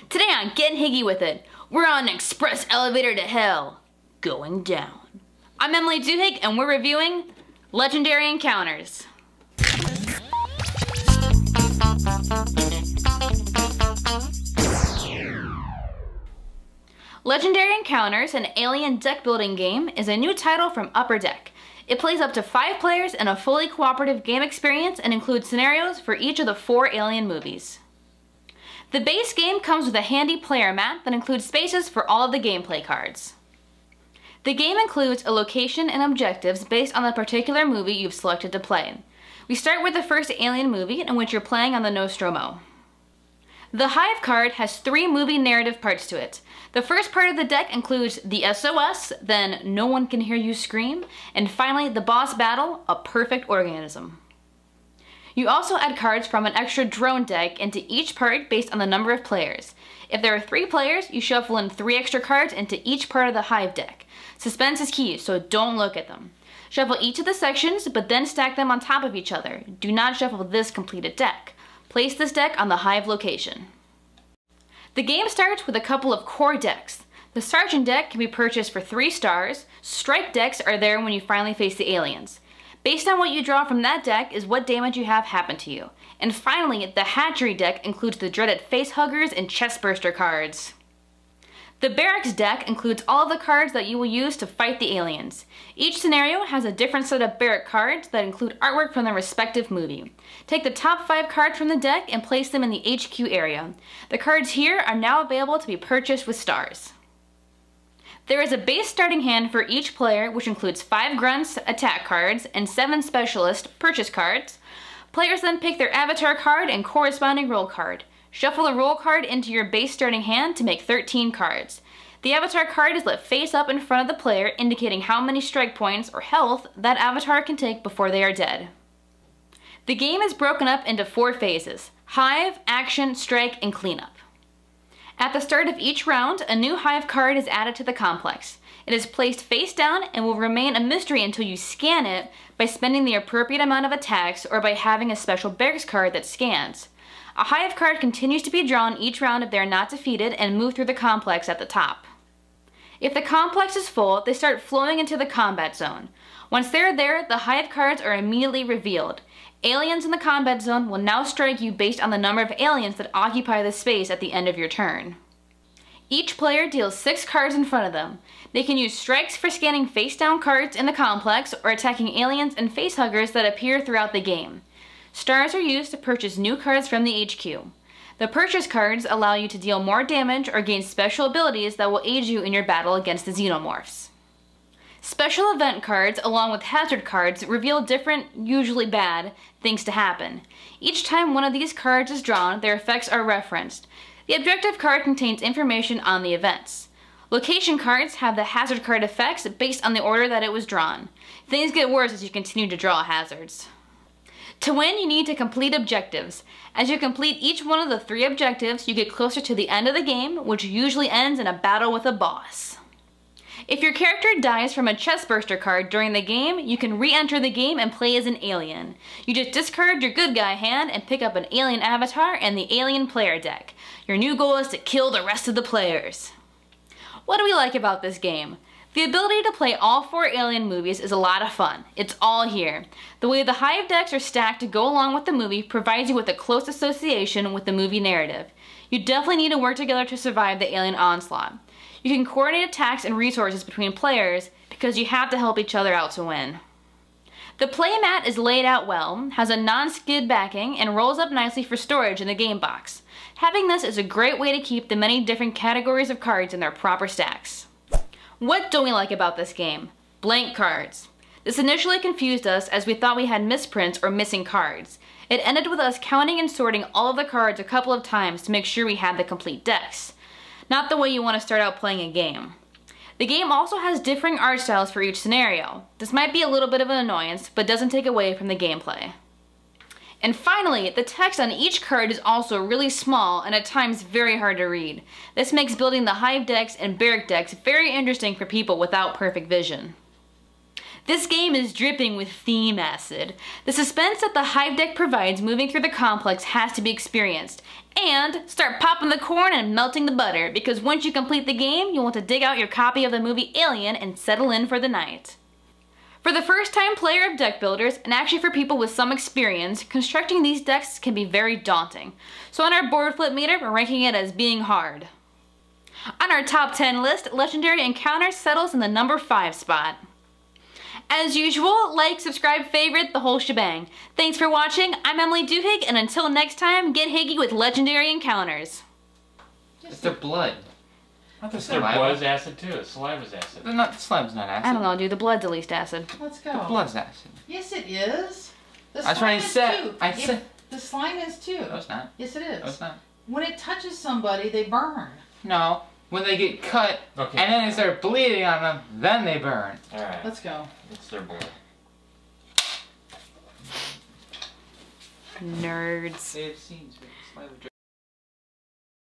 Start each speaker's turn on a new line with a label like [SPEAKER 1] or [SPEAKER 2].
[SPEAKER 1] Today on Getting Higgy with It, we're on an express elevator to hell, going down. I'm Emily Duhigg and we're reviewing Legendary Encounters. Legendary Encounters, an alien deck building game, is a new title from Upper Deck. It plays up to 5 players in a fully cooperative game experience and includes scenarios for each of the 4 Alien movies. The base game comes with a handy player mat that includes spaces for all of the gameplay cards. The game includes a location and objectives based on the particular movie you've selected to play. We start with the first Alien movie, in which you're playing on the Nostromo. The Hive card has 3 movie narrative parts to it. The first part of the deck includes the SOS, then No One Can Hear You Scream, and finally the boss battle, A Perfect Organism. You also add cards from an extra drone deck into each part based on the number of players. If there are 3 players, you shuffle in 3 extra cards into each part of the Hive deck. Suspense is key, so don't look at them. Shuffle each of the sections, but then stack them on top of each other. Do not shuffle this completed deck. Place this deck on the Hive location. The game starts with a couple of core decks. The Sergeant deck can be purchased for 3 stars. Strike decks are there when you finally face the aliens. Based on what you draw from that deck is what damage you have happen to you. And finally, the Hatchery deck includes the dreaded Facehuggers and Chestburster cards. The Barracks deck includes all of the cards that you will use to fight the aliens. Each scenario has a different set of Barrack cards that include artwork from the respective movie. Take the top 5 cards from the deck and place them in the HQ area. The cards here are now available to be purchased with stars. There is a base starting hand for each player, which includes 5 Grunts attack cards and 7 Specialist purchase cards. Players then pick their avatar card and corresponding roll card. Shuffle the roll card into your base starting hand to make 13 cards. The avatar card is let face up in front of the player, indicating how many strike points or health that avatar can take before they are dead. The game is broken up into 4 phases: Hive, Action, Strike, and Cleanup. At the start of each round, a new Hive card is added to the complex. It is placed face down and will remain a mystery until you scan it by spending the appropriate amount of attacks or by having a special Barracks card that scans. A Hive card continues to be drawn each round if they are not defeated and move through the complex at the top. If the complex is full, they start flowing into the combat zone. Once they're there, the Hive cards are immediately revealed. Aliens in the combat zone will now strike you based on the number of aliens that occupy the space at the end of your turn. Each player deals 6 cards in front of them. They can use strikes for scanning face-down cards in the complex or attacking aliens and facehuggers that appear throughout the game. Stars are used to purchase new cards from the HQ. The purchase cards allow you to deal more damage or gain special abilities that will aid you in your battle against the xenomorphs. Special event cards, along with hazard cards, reveal different, usually bad, things to happen. Each time one of these cards is drawn, their effects are referenced. The objective card contains information on the events. Location cards have the hazard card effects based on the order that it was drawn. Things get worse as you continue to draw hazards. To win, you need to complete objectives. As you complete each one of the 3 objectives, you get closer to the end of the game, which usually ends in a battle with a boss. If your character dies from a Chestburster card during the game, you can re-enter the game and play as an alien. You just discard your good guy hand and pick up an alien avatar and the alien player deck. Your new goal is to kill the rest of the players. What do we like about this game? The ability to play all 4 Alien movies is a lot of fun. It's all here. The way the Hive decks are stacked to go along with the movie provides you with a close association with the movie narrative. You definitely need to work together to survive the alien onslaught. You can coordinate attacks and resources between players because you have to help each other out to win. The playmat is laid out well, has a non-skid backing, and rolls up nicely for storage in the game box. Having this is a great way to keep the many different categories of cards in their proper stacks. What don't we like about this game? Blank cards. This initially confused us as we thought we had misprints or missing cards. It ended with us counting and sorting all of the cards a couple of times to make sure we had the complete decks. Not the way you want to start out playing a game. The game also has differing art styles for each scenario. This might be a little bit of an annoyance, but doesn't take away from the gameplay. And finally, the text on each card is also really small and at times very hard to read. This makes building the Hive decks and Barrack decks very interesting for people without perfect vision. This game is dripping with theme acid. The suspense that the Hive deck provides moving through the complex has to be experienced. And start popping the corn and melting the butter, because once you complete the game, you'll want to dig out your copy of the movie Alien and settle in for the night. For the first time player of deck builders, and actually for people with some experience, constructing these decks can be very daunting. So on our board flip meter, we're ranking it as being hard. On our top 10 list, Legendary Encounter settles in the number 5 spot. As usual, like, subscribe, favorite, the whole shebang. Thanks for watching, I'm Emily Duhigg, and until next time, get higgy with Legendary Encounters.
[SPEAKER 2] It's their blood.
[SPEAKER 3] Not the their blood's acid too. Saliva's acid.
[SPEAKER 2] The saliva's not acid.
[SPEAKER 1] I don't know, dude. The blood's at least acid.
[SPEAKER 4] Let's go.
[SPEAKER 2] The blood's acid.
[SPEAKER 4] Yes, it is. The
[SPEAKER 2] I was trying to say.
[SPEAKER 4] The slime is too.
[SPEAKER 2] No, it's not.
[SPEAKER 4] Yes, it is.
[SPEAKER 2] No, it's not.
[SPEAKER 4] When it touches somebody, they burn.
[SPEAKER 2] No. When they get cut, and then they start bleeding on them, then they burn.
[SPEAKER 3] Alright.
[SPEAKER 4] Let's go.
[SPEAKER 3] It's their blood.
[SPEAKER 1] Nerds.
[SPEAKER 2] They have scenes with saliva.